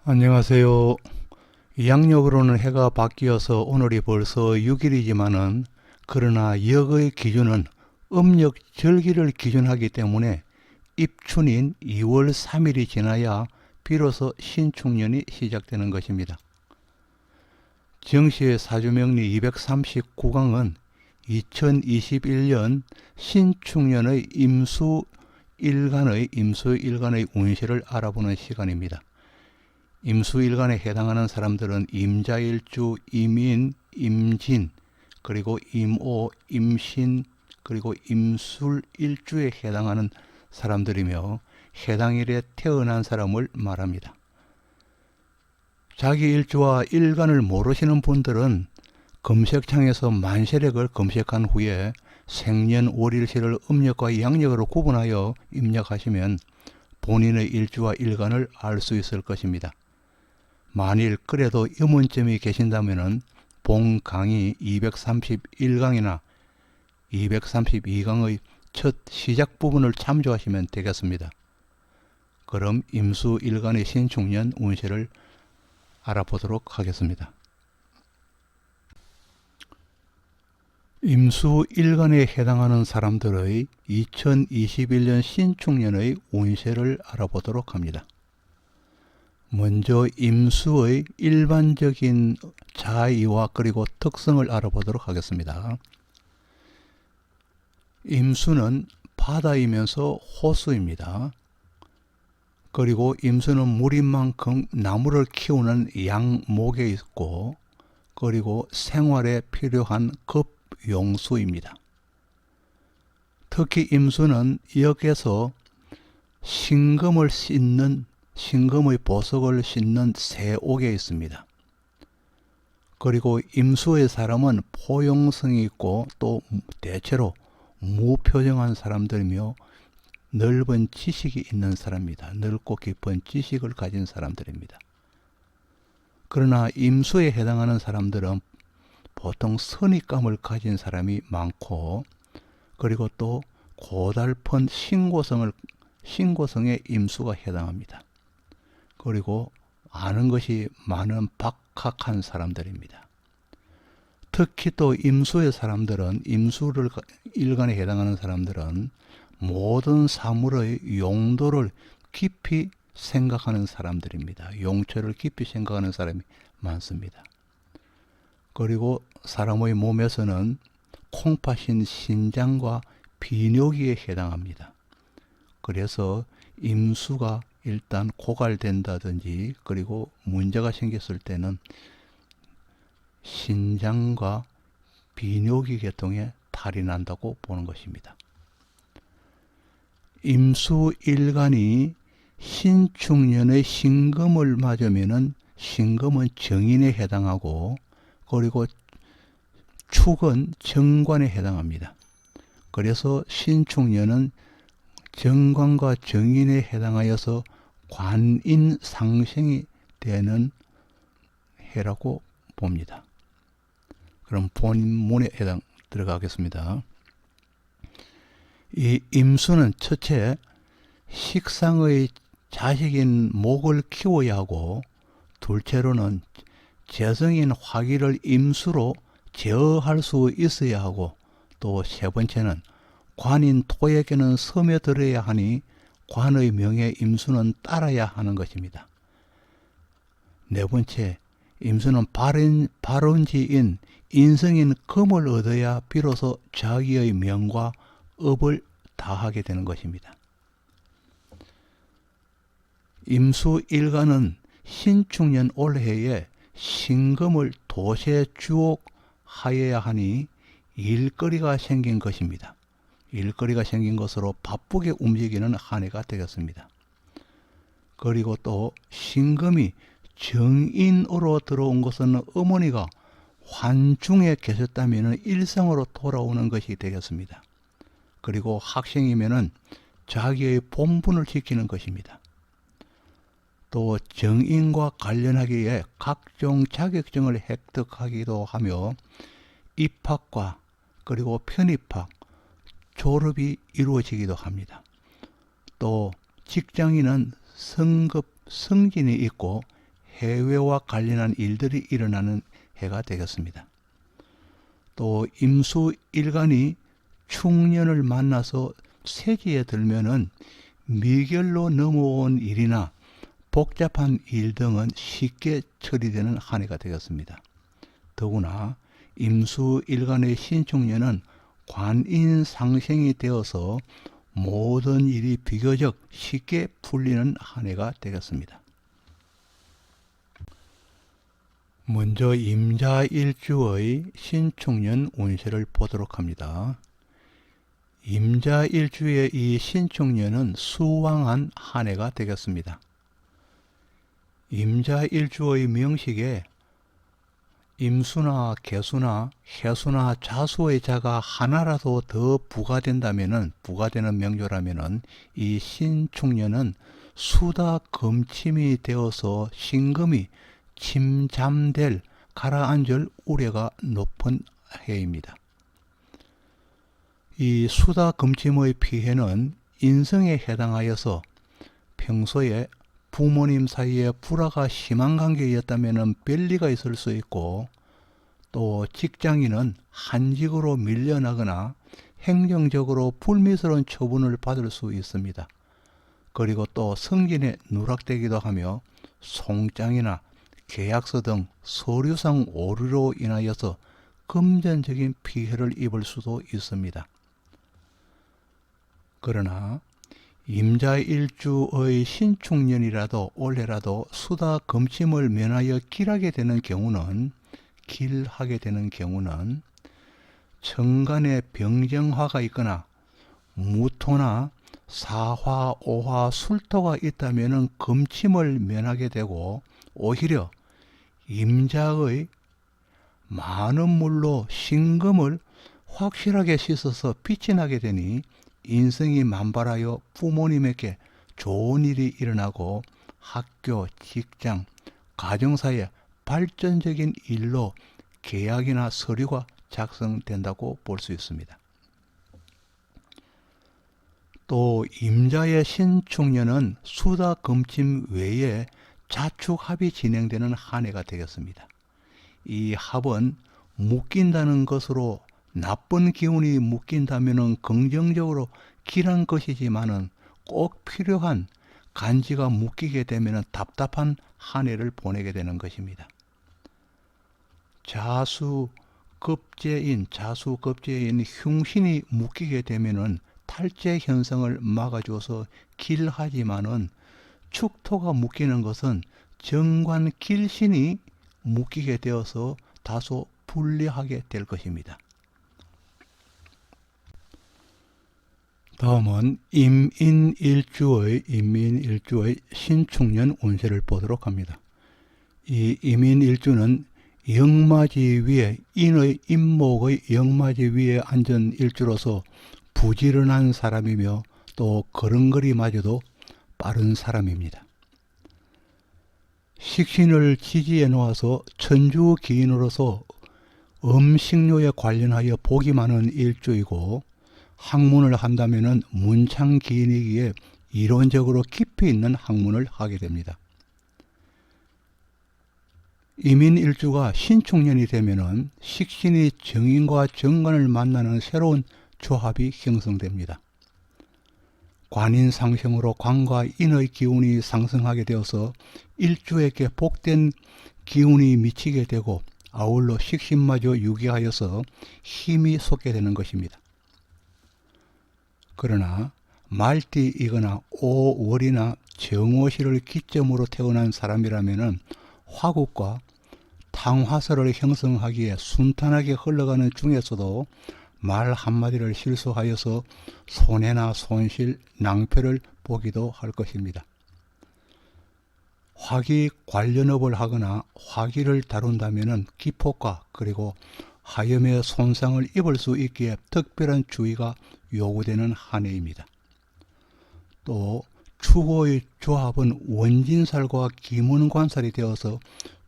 안녕하세요. 양력으로는 해가 바뀌어서 오늘이 벌써 6일이지만은 그러나 역의 기준은 음력 절기를 기준하기 때문에 입춘인 2월 3일이 지나야 비로소 신축년이 시작되는 것입니다. 정시의 사주명리 239강은 2021년 신축년의 임수일간의 운세를 알아보는 시간입니다. 임수일간에 해당하는 사람들은 임자일주, 임인, 임진, 그리고 임오, 임신, 그리고 임술일주에 해당하는 사람들이며 해당일에 태어난 사람을 말합니다. 자기 일주와 일간을 모르시는 분들은 검색창에서 만세력을 검색한 후에 생년월일시를 음력과 양력으로 구분하여 입력하시면 본인의 일주와 일간을 알 수 있을 것입니다. 만일 그래도 의문점이 계신다면 본 강의 231강이나 232강의 첫 시작 부분을 참조하시면 되겠습니다. 그럼 임수일간의 신축년 운세를 알아보도록 하겠습니다. 임수일간에 해당하는 사람들의 2021년 신축년의 운세를 알아보도록 합니다. 먼저 임수의 일반적인 자의와 그리고 특성을 알아보도록 하겠습니다. 임수는 바다이면서 호수입니다. 그리고 임수는 물인 만큼 나무를 키우는 양목에 있고, 그리고 생활에 필요한 급용수입니다. 특히 임수는 역에서 신금의 보석을 싣는 세옥에 있습니다. 그리고 임수의 사람은 포용성이 있고 또 대체로 무표정한 사람들이며 넓은 지식이 있는 사람입니다. 넓고 깊은 지식을 가진 사람들입니다. 그러나 임수에 해당하는 사람들은 보통 선입감을 가진 사람이 많고, 그리고 또 고달픈 신고성에 임수가 해당합니다. 그리고 아는 것이 많은 박학한 사람들입니다. 특히 또 임수의 사람들은, 일간에 해당하는 사람들은 모든 사물의 용도를 깊이 생각하는 사람들입니다. 용처를 깊이 생각하는 사람이 많습니다. 그리고 사람의 몸에서는 콩팥인 신장과 비뇨기에 해당합니다. 그래서 임수가 일단 고갈된다든지, 그리고 문제가 생겼을 때는 신장과 비뇨기 계통에 탈이 난다고 보는 것입니다. 임수일간이 신축년의 신금을 맞으면은 신금은 정인에 해당하고, 그리고 축은 정관에 해당합니다. 그래서 신축년은 정관과 정인에 해당하여서 관인 상생이 되는 해라고 봅니다. 그럼 본문에 들어가겠습니다. 이 임수는 첫째, 식상의 자식인 목을 키워야 하고, 둘째로는 재성인 화기를 임수로 제어할 수 있어야 하고, 또 세 번째는 관인 토에게는 스며들어야 하니 관의 명예 임수는 따라야 하는 것입니다. 네 번째, 임수는 발원지인 인성인 금을 얻어야 비로소 자기의 명과 업을 다하게 되는 것입니다. 임수일간은 신축년 올해에 신금을 도시에 주옥하여야 하니 일거리가 생긴 것입니다. 일거리가 생긴 것으로 바쁘게 움직이는 한 해가 되겠습니다. 그리고 또 신금이 정인으로 들어온 것은 어머니가 환중에 계셨다면 일상으로 돌아오는 것이 되겠습니다. 그리고 학생이면 자기의 본분을 지키는 것입니다. 또 정인과 관련하기에 각종 자격증을 획득하기도 하며 입학과 그리고 편입학, 졸업이 이루어지기도 합니다. 또 직장인은 성급, 승진이 있고 해외와 관련한 일들이 일어나는 해가 되겠습니다. 또 임수일간이 축년을 만나서 세지에 들면은 미결로 넘어온 일이나 복잡한 일 등은 쉽게 처리되는 한 해가 되겠습니다. 더구나 임수일간의 신축년은 관인상생이 되어서 모든 일이 비교적 쉽게 풀리는 한 해가 되겠습니다. 먼저 임자일주의 신축년 운세를 보도록 합니다. 임자일주의 이 신축년은 수왕한 한 해가 되겠습니다. 임자일주의 명식에 임수나 개수나 해수나 자수의 자가 하나라도 더 부과된다면은, 부과되는 명조라면은 이 신축년은 수다 금침이 되어서 신금이 침잠될, 가라앉을 우려가 높은 해입니다. 이 수다 금침의 피해는 인성에 해당하여서 평소에 부모님 사이에 불화가 심한 관계였다면 별리가 있을 수 있고, 또 직장인은 한직으로 밀려나거나 행정적으로 불미스러운 처분을 받을 수 있습니다. 그리고 또 승진에 누락되기도 하며 송장이나 계약서 등 서류상 오류로 인하여서 금전적인 피해를 입을 수도 있습니다. 그러나 임자일주의 신축년이라도 올해라도 수다 금침을 면하여 길하게 되는 경우는 천간에 병정화가 있거나 무토나 사화, 오화, 술토가 있다면 금침을 면하게 되고, 오히려 임자의 많은 물로 신금을 확실하게 씻어서 빛이 나게 되니 인성이 만발하여 부모님에게 좋은 일이 일어나고 학교, 직장, 가정사에 발전적인 일로 계약이나 서류가 작성된다고 볼 수 있습니다. 또 임자의 신축년은 수다 금침 외에 자축합이 진행되는 한 해가 되겠습니다. 이 합은 묶인다는 것으로 나쁜 기운이 묶인다면 긍정적으로 길한 것이지만은 꼭 필요한 간지가 묶이게 되면 답답한 한 해를 보내게 되는 것입니다. 자수급제인 흉신이 묶이게 되면은 탈제 현상을 막아줘서 길하지만은, 축토가 묶이는 것은 정관 길신이 묶이게 되어서 다소 불리하게 될 것입니다. 다음은 임인일주의 신축년 운세를 보도록 합니다. 이 임인일주는 영마지 위에, 인의 임목의 영마지 위에 앉은 일주로서 부지런한 사람이며 또 걸음걸이마저도 빠른 사람입니다. 식신을 지지해 놓아서 천주기인으로서 음식료에 관련하여 복이 많은 일주이고, 학문을 한다면 문창기인이기에 이론적으로 깊이 있는 학문을 하게 됩니다. 임인일주가 신축년이 되면 식신이 정인과 정관을 만나는 새로운 조합이 형성됩니다. 관인상생으로 관과 인의 기운이 상승하게 되어서 일주에게 복된 기운이 미치게 되고, 아울러 식신마저 유기하여서 힘이 솟게 되는 것입니다. 그러나 말띠이거나 오월이나 정오시를 기점으로 태어난 사람이라면 화국과 탕화설을 형성하기에 순탄하게 흘러가는 중에서도 말 한마디를 실수하여서 손해나 손실, 낭패를 보기도 할 것입니다. 화기 관련업을 하거나 화기를 다룬다면 기폭과 그리고 화염의 손상을 입을 수 있기에 특별한 주의가 요구되는 한 해입니다. 또 추호의 조합은 원진살과 기문관살이 되어서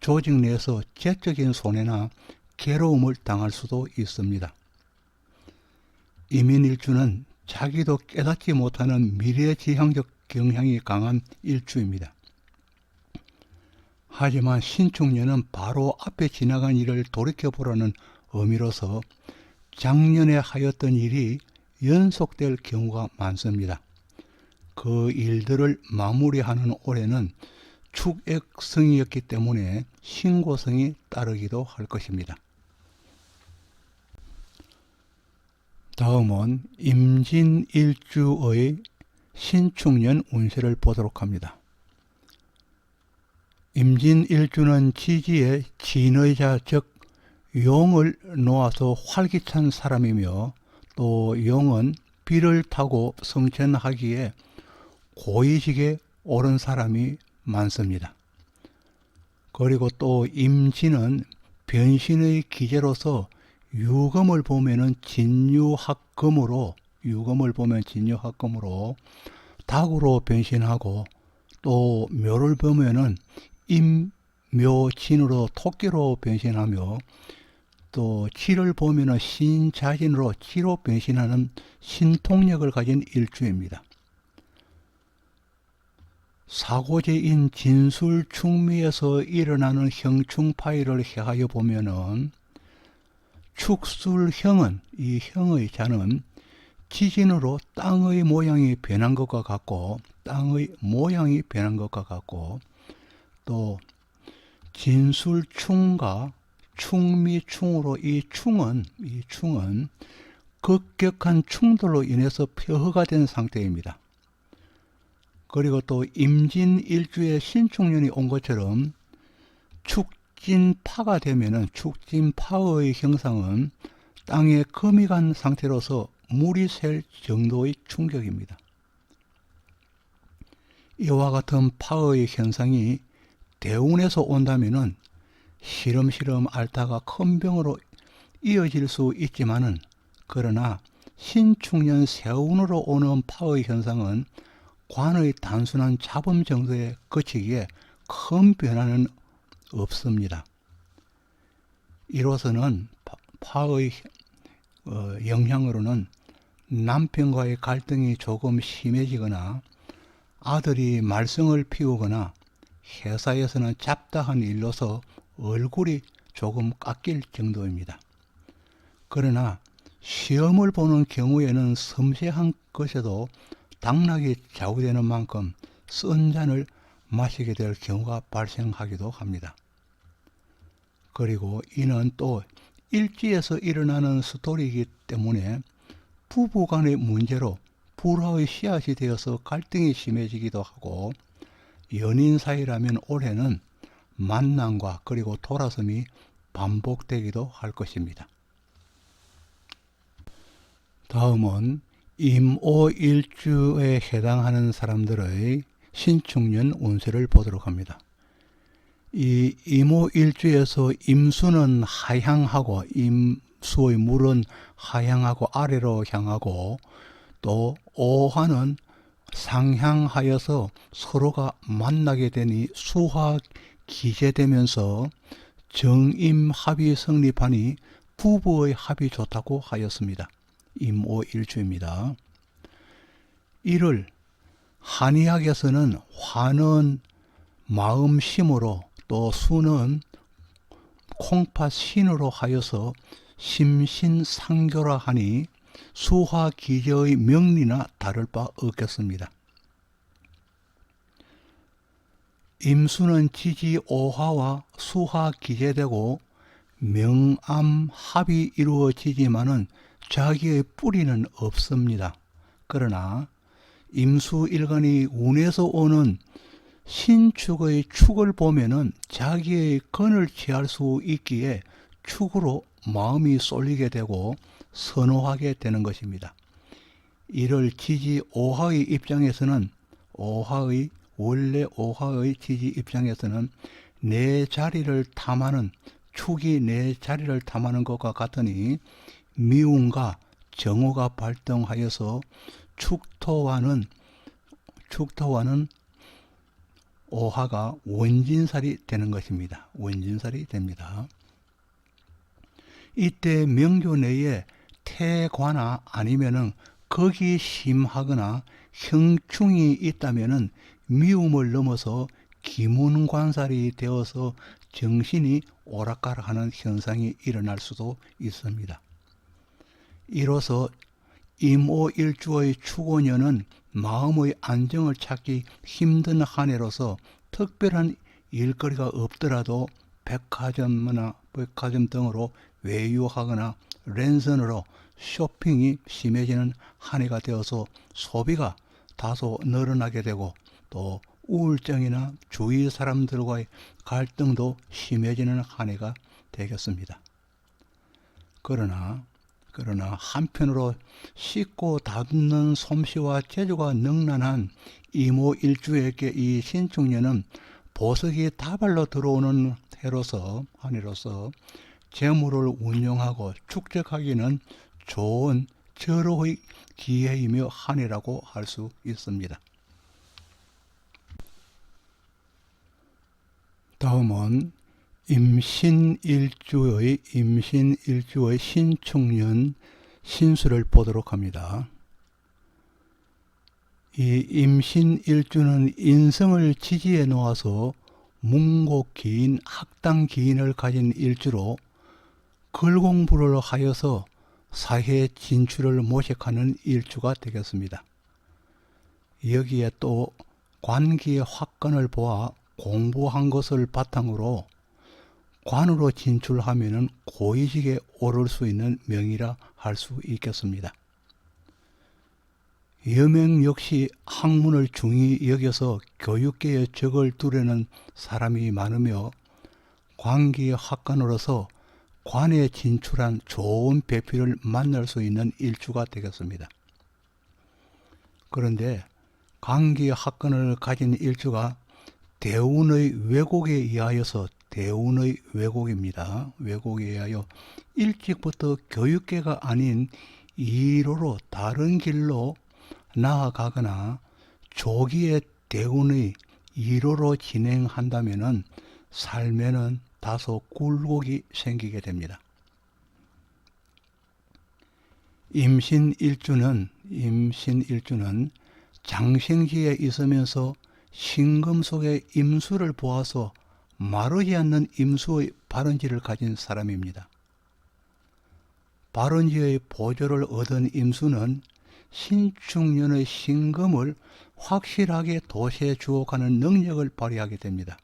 조직 내에서 재적인 손해나 괴로움을 당할 수도 있습니다. 임인일주는 자기도 깨닫지 못하는 미래지향적 경향이 강한 일주입니다. 하지만 신축년은 바로 앞에 지나간 일을 돌이켜보라는 의미로서 작년에 하였던 일이 연속될 경우가 많습니다. 그 일들을 마무리하는 올해는 축액성이었기 때문에 신고성이 따르기도 할 것입니다. 다음은 임진일주의 신축년 운세를 보도록 합니다. 임진일주는 지지에 진의자 즉 용을 놓아서 활기찬 사람이며 또 용은 비를 타고 성천하기에 고위직에 오른 사람이 많습니다. 그리고 또 임진은 변신의 기제로서 유금을 보면은 진유합금으로 닭으로 변신하고 또 묘를 보면은 임묘진으로 토끼로 변신하며 또 지를 보면은 신자진으로 지로 변신하는 신통력을 가진 일주입니다. 사고제인 진술충미에서 일어나는 형충파일을 해하여 보면은 축술형은 이 형의 자는 지진으로 땅의 모양이 변한 것과 같고 또 진술충과 충미충으로 이 충은 급격한 충돌로 인해서 폐허가 된 상태입니다. 그리고 또 임진일주에 신축년이 온 것처럼 축진파가 되면은 축진파의 형상은 땅에 금이 간 상태로서 물이 셀 정도의 충격입니다. 이와 같은 파의 현상이 대운에서 온다면은 시름시름 앓다가 큰 병으로 이어질 수 있지만은 그러나 신축년 세운으로 오는 파의 현상은 관의 단순한 잡음 정도에 그치기에 큰 변화는 없습니다. 이로서는 파의 영향으로는 남편과의 갈등이 조금 심해지거나 아들이 말썽을 피우거나 회사에서는 잡다한 일로서 얼굴이 조금 깎일 정도입니다. 그러나 시험을 보는 경우에는 섬세한 것에도 당락이 좌우되는 만큼 쓴 잔을 마시게 될 경우가 발생하기도 합니다. 그리고 이는 또 일지에서 일어나는 스토리이기 때문에 부부간의 문제로 불화의 씨앗이 되어서 갈등이 심해지기도 하고 연인 사이라면 올해는 만남과 그리고 돌아섬이 반복되기도 할 것입니다. 다음은 임오일주에 해당하는 사람들의 신축년 운세를 보도록 합니다. 이 임오일주에서 임수는 하향하고 임수의 물은 하향하고 아래로 향하고 또 오화는 상향하여서 서로가 만나게 되니 수화 기재되면서 정임합이 성립하니 부부의 합이 좋다고 하였습니다. 임오일주입니다. 이를 한의학에서는 화는 마음심으로 또 수는 콩팥신으로 하여서 심신상교라 하니 수화기제의 명리나 다를 바 없겠습니다. 임수는 지지 오화와 수화 기재되고 명암합이 이루어지지만은 자기의 뿌리는 없습니다. 그러나 임수일간이 운에서 오는 신축의 축을 보면은 자기의 건을 취할 수 있기에 축으로 마음이 쏠리게 되고 선호하게 되는 것입니다. 이를 지지 오화의 입장에서는 원래 오화의 지지 입장에서는 내 자리를 탐하는 축이 내 자리를 탐하는 것과 같으니 미운과 정오가 발동하여서 축토와는 오화가 원진살이 되는 것입니다. 원진살이 됩니다. 이때 명조 내에 태과나 아니면은 극이 심하거나 형충이 있다면은 미움을 넘어서 기문관살이 되어서 정신이 오락가락하는 현상이 일어날 수도 있습니다. 이로써 임오일주의 축오년은 마음의 안정을 찾기 힘든 한 해로서 특별한 일거리가 없더라도 백화점 등으로 외유하거나 랜선으로 쇼핑이 심해지는 한 해가 되어서 소비가 다소 늘어나게 되고 또 우울증이나 주위 사람들과의 갈등도 심해지는 한 해가 되겠습니다. 그러나 한편으로 씻고 다듬는 솜씨와 재주가 능란한 이모일주에게 이 신축년은 보석이 다발로 들어오는 한 해로서 재물을 운용하고 축적하기는 좋은 절호의 기회이며 한 해라고 할 수 있습니다. 다음은 임신일주의 신축년 신수를 보도록 합니다. 이 임신일주는 인성을 지지해 놓아서 문곡기인, 학당기인을 가진 일주로 글 공부를 하여서 사회 진출을 모색하는 일주가 되겠습니다. 여기에 또 관기의 확관을 보아 공부한 것을 바탕으로 관으로 진출하면 고위직에 오를 수 있는 명이라 할 수 있겠습니다. 여명 역시 학문을 중히 여겨서 교육계에 적을 두려는 사람이 많으며 관기의 학관으로서 관에 진출한 좋은 배필을 만날 수 있는 일주가 되겠습니다. 그런데 관기의 학관을 가진 일주가 대운의 왜곡에 의하여서 대운의 왜곡입니다. 왜곡에 의하여 일찍부터 교육계가 아닌 이로로 다른 길로 나아가거나 조기에 대운의 이로로 진행한다면 삶에는 다소 굴곡이 생기게 됩니다. 임신일주는 장생지에 있으면서 신금 속의 임수를 보아서 마르지 않는 임수의 발원지를 가진 사람입니다. 발원지의 보조를 얻은 임수는 신축년의 신금을 확실하게 도시에 주옥하는 능력을 발휘하게 됩니다.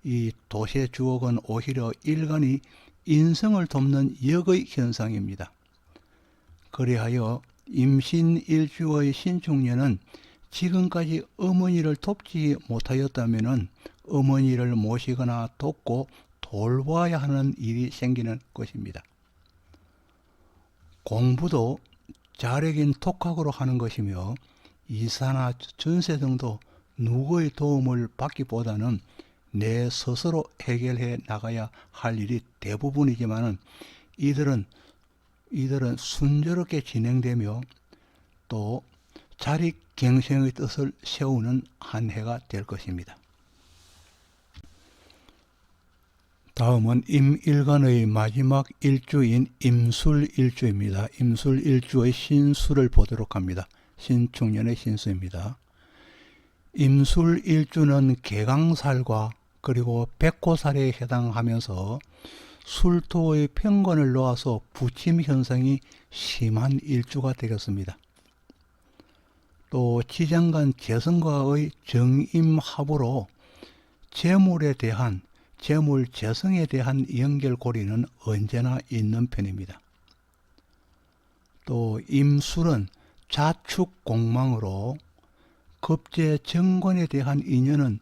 이 도시의 주옥은 오히려 일간이 인성을 돕는 역의 현상입니다. 그리하여 임신일주의 신축년은 지금까지 어머니를 돕지 못하였다면 어머니를 모시거나 돕고 돌봐야 하는 일이 생기는 것입니다. 공부도 자력인 독학으로 하는 것이며 이사나 전세 등도 누구의 도움을 받기보다는 내 스스로 해결해 나가야 할 일이 대부분이지만 이들은 순조롭게 진행되며 또 자립갱생의 뜻을 세우는 한 해가 될 것입니다. 다음은 임일간의 마지막 일주인 임술일주입니다. 임술일주의 신수를 보도록 합니다. 신축년의 신수입니다. 임술일주는 개강살과 그리고 백호살에 해당하면서 술토의 편관을 놓아서 부침 현상이 심한 일주가 되겠습니다. 또 지장간 재성과의 정임합으로 재물 재성에 대한 연결고리는 언제나 있는 편입니다. 또 임술은 자축공망으로 급제 정권에 대한 인연은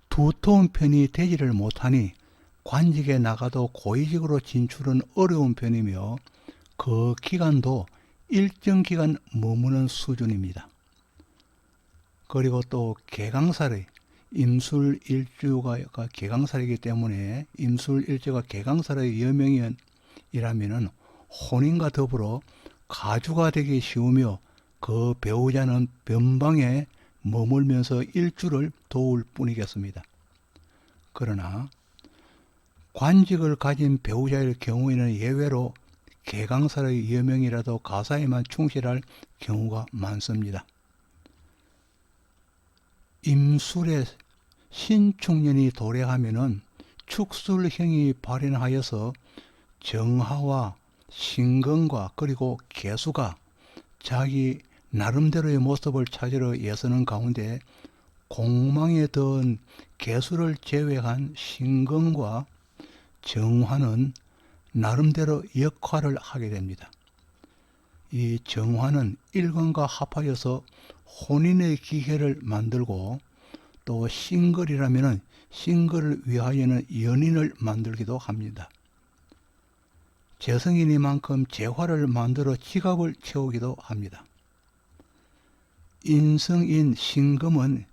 두터운 편이 되지를 못하니 관직에 나가도 고위직으로 진출은 어려운 편이며 그 기간도 일정 기간 머무는 수준입니다. 그리고 또 개강살의 임술일주가 개강살이기 때문에 임술일주가 개강살의 여명이라면 혼인과 더불어 가주가 되기 쉬우며 그 배우자는 변방에 머물면서 일주를 도울 뿐이겠습니다. 그러나 관직을 가진 배우자일 경우에는 예외로 개강살의 여명이라도 가사에만 충실할 경우가 많습니다. 임술의 신축년이 도래하면은 축술형이 발현하여서 정화와 신금과 그리고 개수가 자기 나름대로의 모습을 찾으러 애쓰는 가운데 공망에 든 개수를 제외한 신금과 정화는 나름대로 역할을 하게 됩니다. 이 정화는 일간과 합하여서 혼인의 기회를 만들고 또 싱글이라면 싱글을 위하여는 연인을 만들기도 합니다. 재성이니만큼 재화를 만들어 지갑을 채우기도 합니다. 인성인 신금은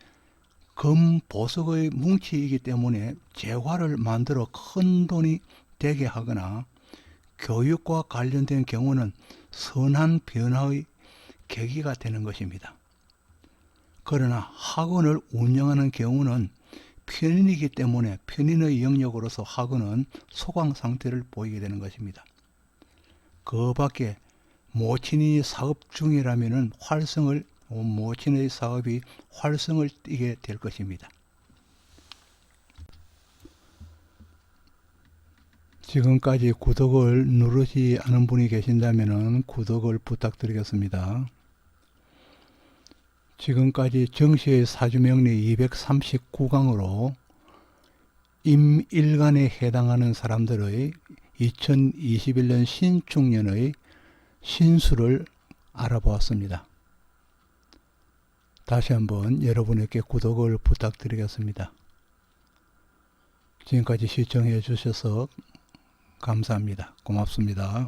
금 보석의 뭉치이기 때문에 재화를 만들어 큰 돈이 되게 하거나 교육과 관련된 경우는 선한 변화의 계기가 되는 것입니다. 그러나 학원을 운영하는 경우는 편인이기 때문에 편인의 영역으로서 학원은 소강 상태를 보이게 되는 것입니다. 그 밖에 모친이 사업 중이라면 모친의 사업이 활성을 띠게 될 것입니다. 지금까지 구독을 누르지 않은 분이 계신다면 구독을 부탁드리겠습니다. 지금까지 정시의 사주명리 239강으로 임일간에 해당하는 사람들의 2021년 신축년의 신수를 알아보았습니다. 다시 한번 여러분에게 구독을 부탁드리겠습니다. 지금까지 시청해 주셔서 감사합니다. 고맙습니다.